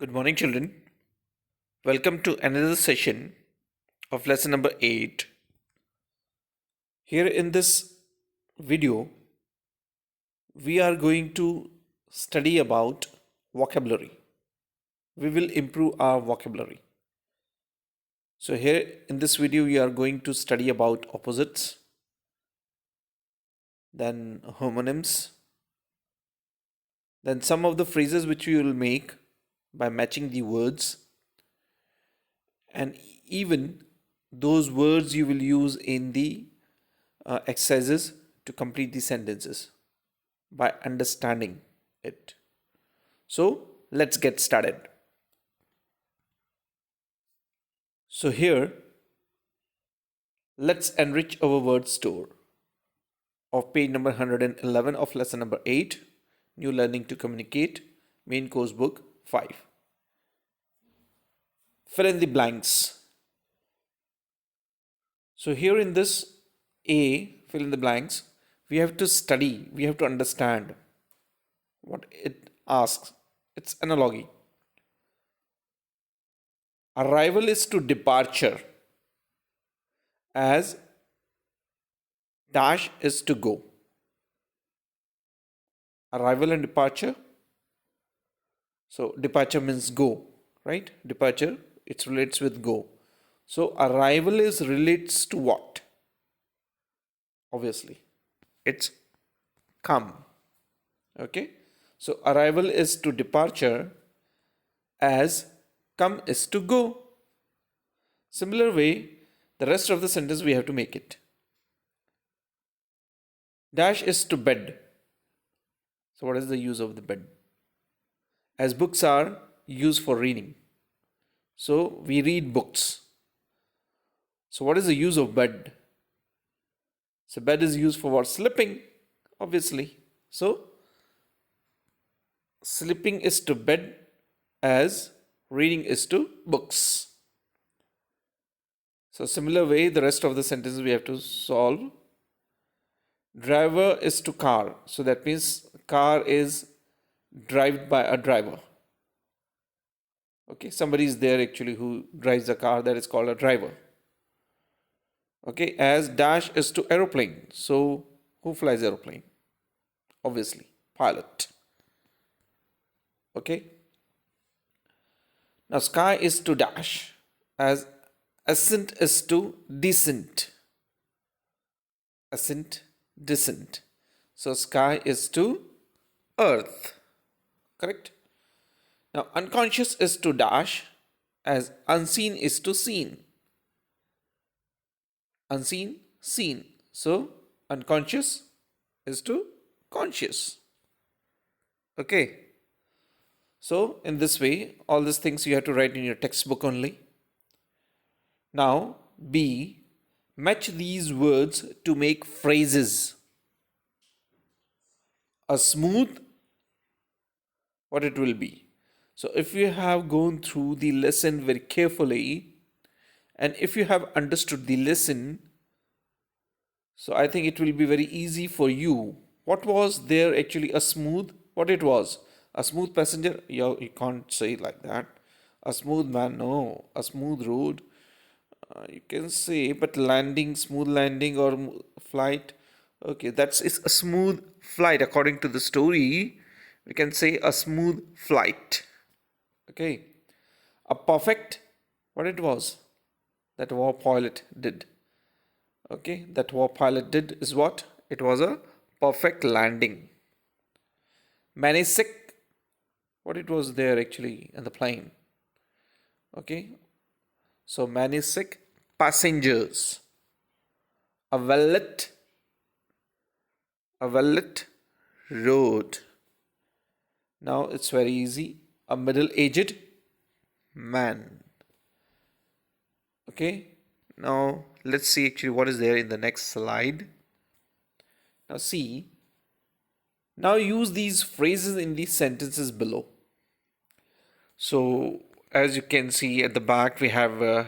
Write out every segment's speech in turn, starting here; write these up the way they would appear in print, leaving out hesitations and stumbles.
Good morning, children. Welcome to another session of lesson number 8. Here in this video, we are going to study about vocabulary. We will improve our vocabulary. So, here in this video, we are going to study about opposites, then homonyms, then some of the phrases which we will make by matching the words, and even those words you will use in the exercises to complete the sentences by understanding it. So let's get started. So here, let's enrich our word store of page number 111 of lesson number 8, New Learning to Communicate, main course book 5. Fill in the blanks. So here in this A, fill in the blanks, we have to study, we have to understand what it asks. It's analogy. Arrival is to departure as dash is to go. Arrival and departure. So departure means go, right? Departure, it relates with go. So arrival is relates to what? Obviously, it's come. Okay. So arrival is to departure as come is to go. Similar way, the rest of the sentence we have to make it. Dash is to bed. So what is the use of the bed? As books are used for reading. So we read books. So what is the use of bed? So bed is used for what? Sleeping, obviously. So sleeping is to bed as reading is to books. So similar way, the rest of the sentences we have to solve. Driver is to car. So that means car is driven by a driver. Okay, somebody is there actually who drives a car, that is called a driver. Okay, as dash is to aeroplane. So who flies aeroplane? Obviously, pilot. Okay. Now sky is to dash as ascent is to descent. Ascent, descent. So sky is to earth. Correct? Now unconscious is to dash as unseen is to seen. Unseen, seen. So unconscious is to conscious. Okay. So in this way, all these things you have to write in your textbook only. Now B, match these words to make phrases. A smooth, what it will be. So if you have gone through the lesson very carefully, and if you have understood the lesson, so I think it will be very easy for you. What was there actually a smooth? What it was? A smooth passenger? You can't say like that. A smooth man? No. A smooth road? You can say, but landing, smooth landing or flight. Okay, that's it's a smooth flight. According to the story, we can say a smooth flight. Okay. A perfect, what it was? That war pilot did. Okay, that war pilot did is what? It was a perfect landing. Man is sick. What it was there actually in the plane? Okay, so man is sick. Passengers. A well-lit road. Now it's very easy. A middle-aged man. Okay, now let's see actually what is there in the next slide. Now see, now use these phrases in these sentences below. So as you can see at the back, we have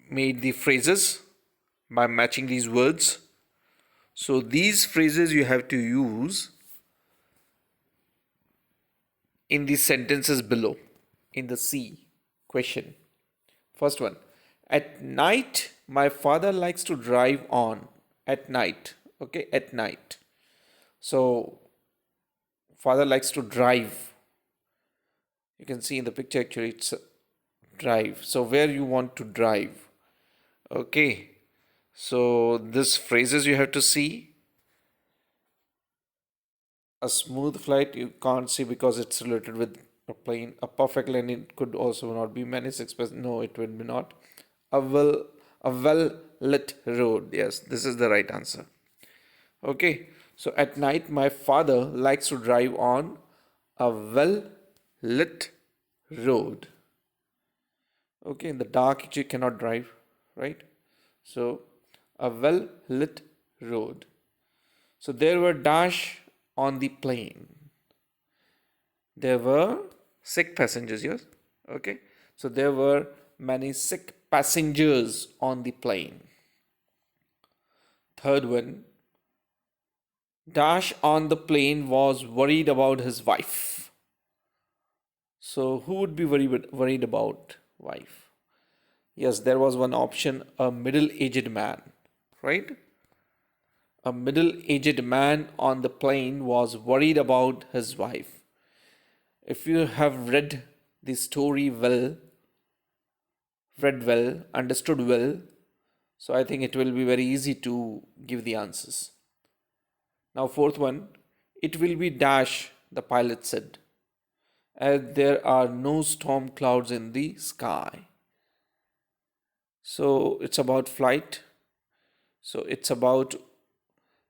made the phrases by matching these words. So these phrases you have to use in the sentences below in the C question. First one. At night, my father likes to drive on. At night. Okay, at night. So, father likes to drive. You can see in the picture actually it's drive. So, where you want to drive? Okay. So, this phrases you have to see. A smooth flight you can't see because it's related with a plane. A perfect lane it could also not be. Many express no, it will be not. A well lit road. Yes, this is the right answer. Okay, so at night my father likes to drive on a well lit road. Okay, in the dark you cannot drive, right? So a well lit road. So there were dash on the plane. There were sick passengers, yes? Okay. So there were many sick passengers on the plane. Third one, Dash on the plane was worried about his wife. So who would be worried about wife? Yes, there was one option, a middle-aged man, right? A middle-aged man on the plane was worried about his wife. If you have read the story well, read well, understood well, so I think it will be very easy to give the answers. Now, fourth one, it will be dash, the pilot said, as there are no storm clouds in the sky. So it's about flight. So it's about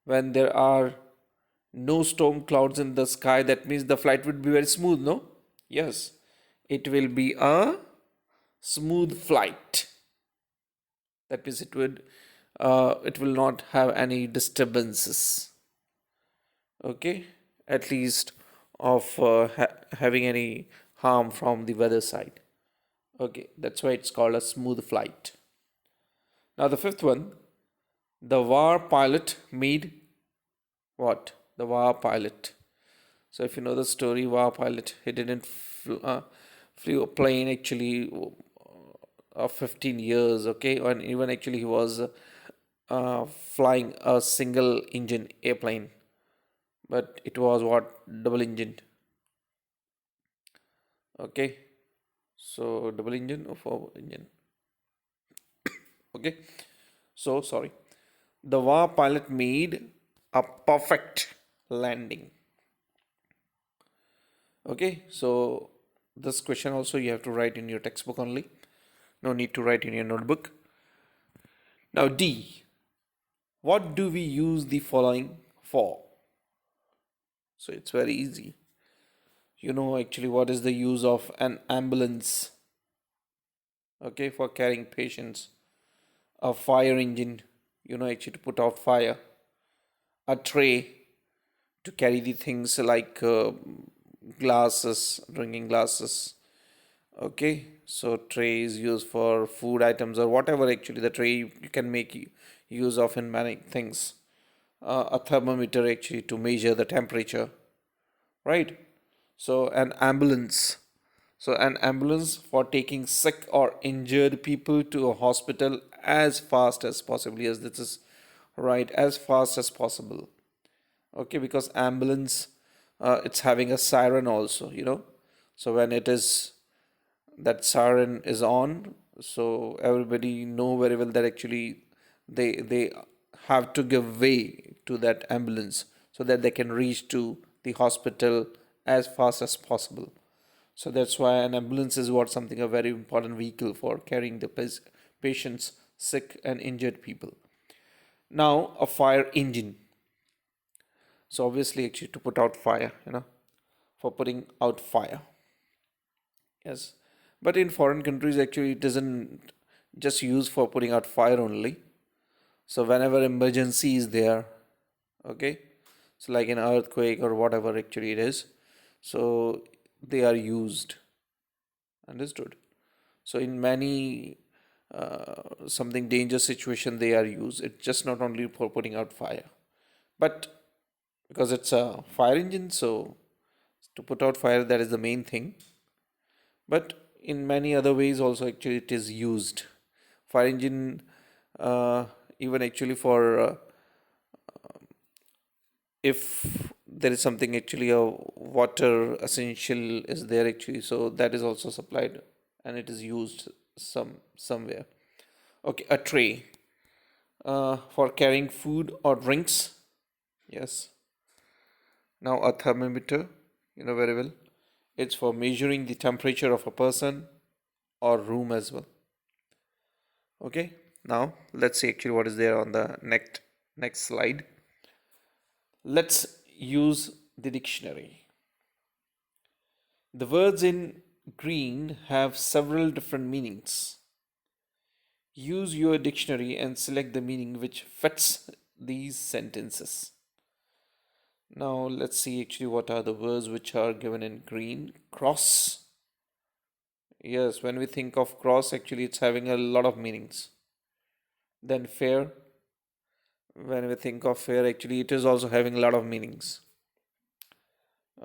when there are no storm clouds in the sky, that means the flight would be very smooth, no? Yes, it will be a smooth flight. That means it will not have any disturbances. Okay, at least of having any harm from the weather side. Okay, that's why it's called a smooth flight. Now the fifth one, the war pilot made what? The war pilot. So if you know the story, war pilot, he didn't flew a plane actually of 15 years, okay, and even actually he was flying a single engine airplane, but it was what, double engine. Okay, so double engine or four engine. Okay, so sorry, the war pilot made a perfect landing. Okay, so this question also you have to write in your textbook only, no need to write in your notebook. Now D, what do we use the following for? So it's very easy. You know actually what is the use of an ambulance, okay, for carrying patients, a fire engine, you know, actually to put out fire, a tray to carry the things like glasses, drinking glasses, okay, so tray is used for food items or whatever actually the tray you can make use of in many things, a thermometer actually to measure the temperature, right? So an ambulance for taking sick or injured people to a hospital as fast as possible. Yes, this is right, as fast as possible. Okay, because ambulance, it's having a siren also, you know. So when it is, that siren is on, so everybody know very well that actually they have to give way to that ambulance so that they can reach to the hospital as fast as possible. So that's why an ambulance is what something a very important vehicle for carrying the patients, sick and injured people. Now a fire engine. So obviously actually to put out fire, you know, for putting out fire. Yes. But in foreign countries actually it isn't just used for putting out fire only. So whenever emergency is there, okay, so like an earthquake or whatever actually it is, so they are used. Understood? So in many something dangerous situation they are used. It's just not only for putting out fire, but because it's a fire engine, so To put out fire, that is the main thing. But in many other ways also actually it is used. Fire engine, even actually for if there is something actually a water essential is there actually, so that is also supplied and it is used somewhere. Okay, a tray for carrying food or drinks. Yes. Now a thermometer, you know very well. It's for measuring the temperature of a person or room as well. Okay. Now let's see actually what is there on the next slide. Let's use the dictionary. The words in green have several different meanings. Use your dictionary and select the meaning which fits these sentences. Now let's see actually what are the words which are given in green. Cross. Yes, when we think of cross, actually it's having a lot of meanings. Then fair. When we think of fair, actually it is also having a lot of meanings.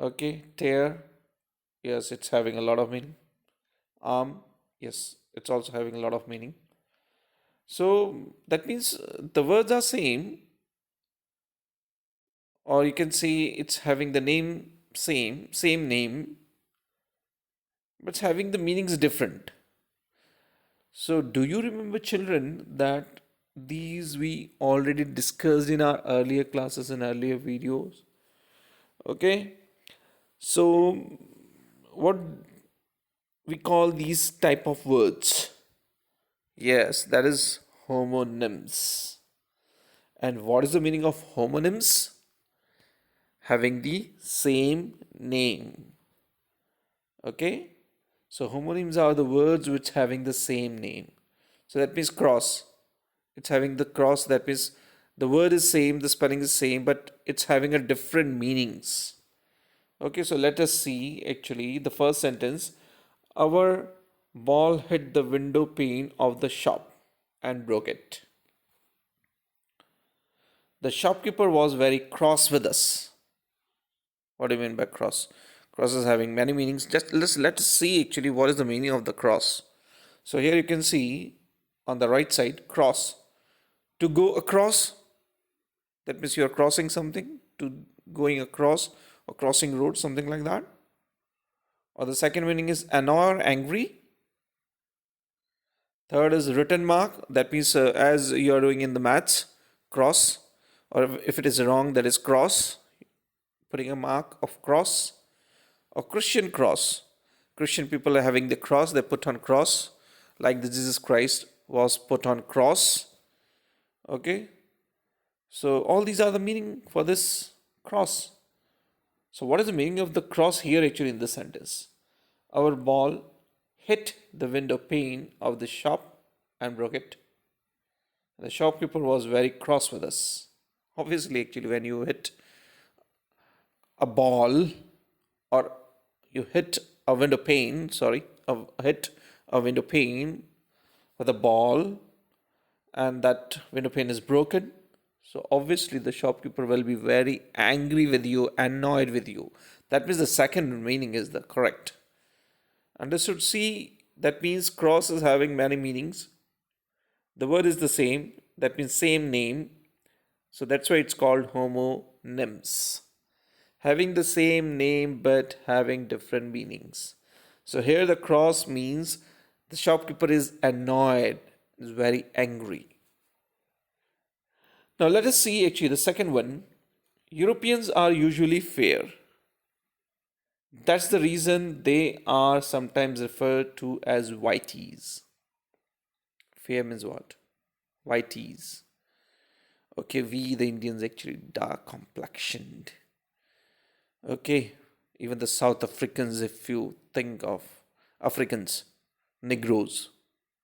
Okay, tear. Yes, it's having a lot of meaning. Arm. Yes, it's also having a lot of meaning. So that means the words are same, or you can say it's having the name same name, but it's having the meanings different. So do you remember, children, that these we already discussed in our earlier classes and earlier videos? Okay, so what we call these type of words? Yes, that is homonyms. And what is the meaning of homonyms? Having the same name. Okay, so homonyms are the words which having the same name. So that means cross. It's having the cross. That means the word is same, the spelling is same, but it's having a different meanings. Okay, so let us see actually the first sentence. Our ball hit the window pane of the shop and broke it. The shopkeeper was very cross with us. What do you mean by cross? Cross is having many meanings. Just let's see actually what is the meaning of the cross. So here you can see on the right side, cross. To go across, that means you are crossing something, to going across or crossing road, something like that. Or the second meaning is annoy or angry. Third is written mark, that means as you are doing in the maths, cross, or if it is wrong, that is cross, putting a mark of cross. Or Christian cross. Christian people are having the cross, they put on cross, like the Jesus Christ was put on cross. Okay, so all these are the meaning for this cross. So what is the meaning of the cross here actually in this sentence? Our ball hit the window pane of the shop and broke it. The shopkeeper was very cross with us. Obviously, actually, when you hit a ball or you hit a window pane, hit a window pane with a ball and that window pane is broken, so obviously the shopkeeper will be very angry with you, annoyed with you. That means the second meaning is the correct. Understood? See, that means cross is having many meanings. The word is the same, that means same name. So that's why it's called homonyms. Having the same name but having different meanings. So here the cross means the shopkeeper is annoyed, is very angry. Now let us see actually the second one. Europeans are usually fair. That's the reason they are sometimes referred to as whiteys. Fair means what? Whiteys. Okay, we the Indians actually dark complexioned. Okay, even the South Africans, if you think of Africans, Negroes,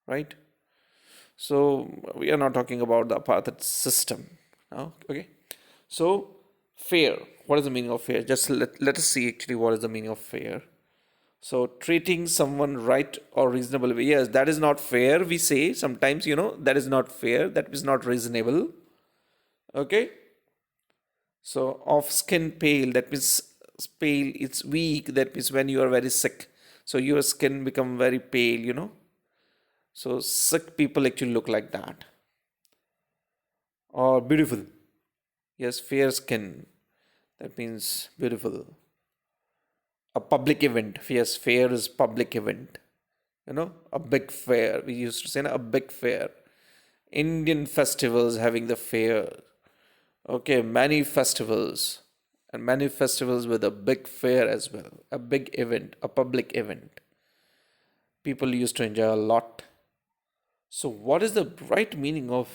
right? So we are not talking about the apartheid system now. Okay, so fair. What is the meaning of fair? Just let us see actually what is the meaning of fair. So treating someone right or reasonable way. Yes, that is not fair. We say sometimes, that is not fair. That is not reasonable. Okay. So of skin pale, that means pale, it's weak. That means when you are very sick, so your skin become very pale. So sick people actually look like that. Or beautiful. Yes, fair skin. That means beautiful. A public event. Yes, fair is public event. A big fair. We used to say a big fair. Indian festivals having the fair. Okay, many festivals. And many festivals with a big fair as well. A big event, a public event. People used to enjoy a lot. So, what is the right meaning of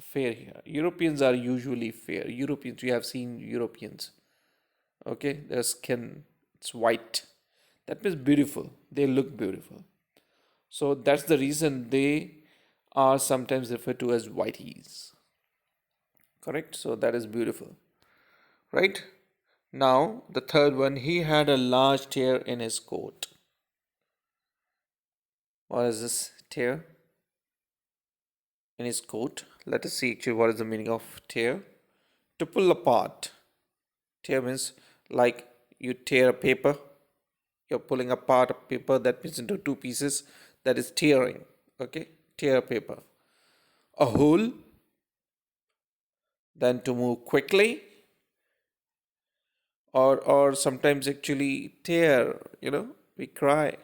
fair here? Europeans are usually fair. Europeans, we have seen Europeans. Okay, their skin, it's white. That means beautiful. They look beautiful. So, that's the reason they are sometimes referred to as whiteys. Correct? So, that is beautiful. Right? Now, the third one, he had a large tear in his coat. What is this tear in his coat? Let us see actually what is the meaning of tear. To pull apart. Tear means like you tear a paper. You're pulling apart a paper that means into two pieces. That is tearing. Okay? Tear a paper. A hole. Then to move quickly. Or sometimes actually tear. We cry.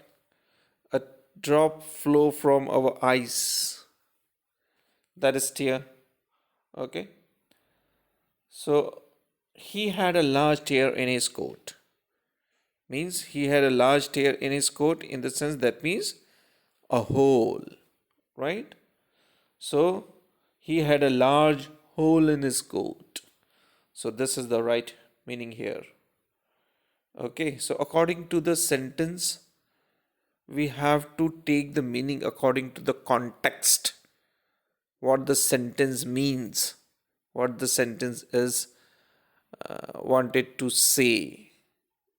A drop flow from our eyes. That is tear. Okay? So he had a large tear in his coat. Means he had a large tear in his coat, in the sense that means a hole, right? So he had a large hole in his coat. So this is the right meaning here. Okay, so according to the sentence, we have to take the meaning according to the context, what the sentence means, what the sentence is wanted to say.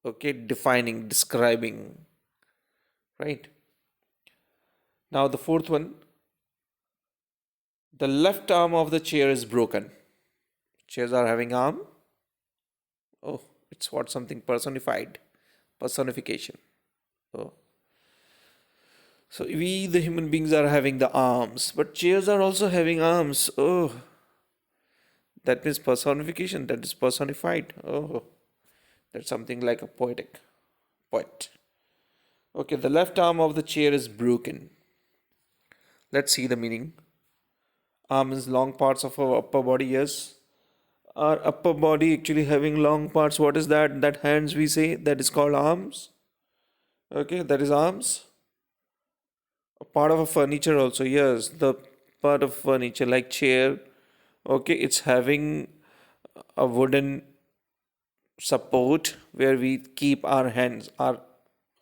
Okay, defining, describing, right? Now the fourth one, the left arm of the chair is broken. Chairs are having arm. Oh, it's what something personified. Personification. Oh. So we the human beings are having the arms, but chairs are also having arms. Oh, that means personification. That is personified. Oh, that's something like a poet. Okay, the left arm of the chair is broken. Let's see the meaning. Arm is long parts of our upper body. Yes, our upper body actually having long parts. What is that? That hands we say, that is called arms. Okay, that is arms. A part of a furniture also. Yes, the part of furniture like chair. Okay, it's having a wooden support where we keep our hands are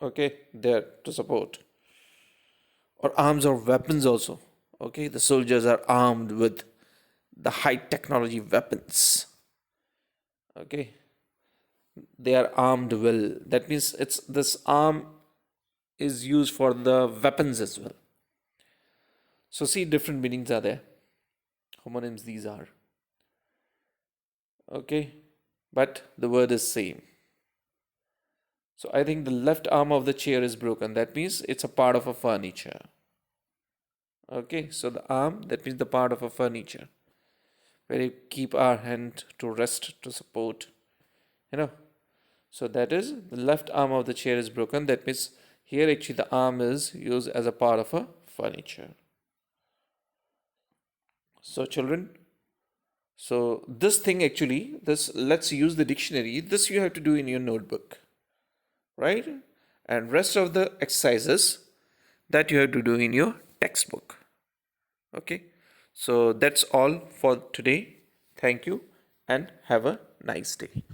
okay there to support. Or arms or weapons also. Okay, the soldiers are armed with the high technology weapons. Okay, they are armed well. That means it's this arm is used for the weapons as well. So see, different meanings are there. Homonyms these are. Okay, but the word is same. So I think the left arm of the chair is broken. That means it's a part of a furniture. Okay, so the arm, that means the part of a furniture where you keep our hand to rest, to support. So that is the left arm of the chair is broken. That means here actually the arm is used as a part of a furniture. So children, so this thing actually, this let's use the dictionary. This you have to do in your notebook, right? And rest of the exercises that you have to do in your textbook. Okay. So that's all for today. Thank you and have a nice day.